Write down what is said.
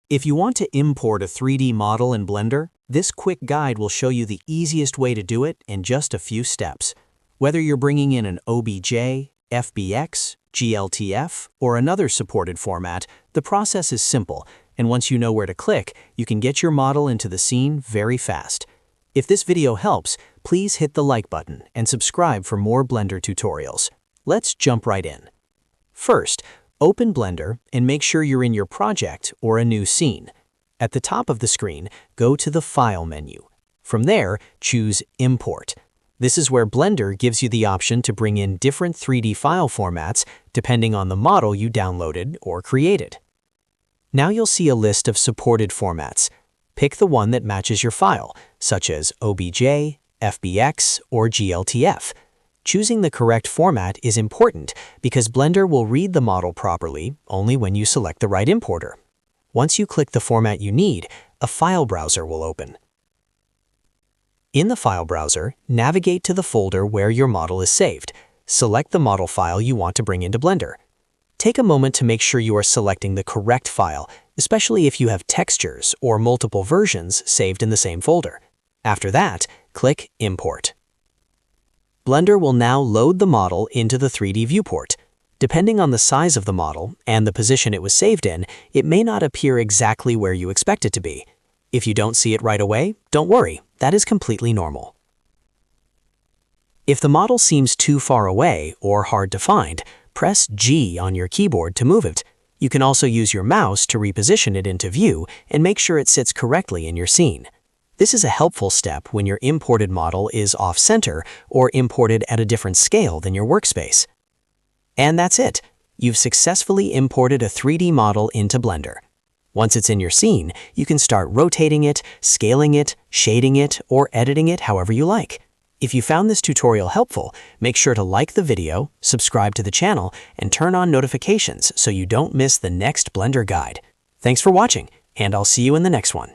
If you want to import a 3D model in Blender, this quick guide will show you the easiest way to do it in just a few steps. Whether you're bringing in an OBJ, FBX, GLTF, or another supported format, the process is simple, and once you know where to click, you can get your model into the scene very fast. If this video helps, please hit the like button and subscribe for more Blender tutorials. Let's jump right in. First, open Blender and make sure you're in your project or a new scene. At the top of the screen, go to the File menu. From there, choose Import. This is where Blender gives you the option to bring in different 3D file formats depending on the model you downloaded or created. Now you'll see a list of supported formats. Pick the one that matches your file, such as OBJ, FBX, or GLTF. Choosing the correct format is important because Blender will read the model properly only when you select the right importer. Once you click the format you need, a file browser will open. In the file browser, navigate to the folder where your model is saved. Select the model file you want to bring into Blender. Take a moment to make sure you are selecting the correct file, especially if you have textures or multiple versions saved in the same folder. After that, click Import. Blender will now load the model into the 3D viewport. Depending on the size of the model and the position it was saved in, it may not appear exactly where you expect it to be. If you don't see it right away, don't worry, that is completely normal. If the model seems too far away or hard to find, press G on your keyboard to move it. You can also use your mouse to reposition it into view and make sure it sits correctly in your scene. This is a helpful step when your imported model is off-center or imported at a different scale than your workspace. And that's it. You've successfully imported a 3D model into Blender. Once it's in your scene, you can start rotating it, scaling it, shading it, or editing it however you like. If you found this tutorial helpful, make sure to like the video, subscribe to the channel, and turn on notifications so you don't miss the next Blender guide. Thanks for watching, and I'll see you in the next one.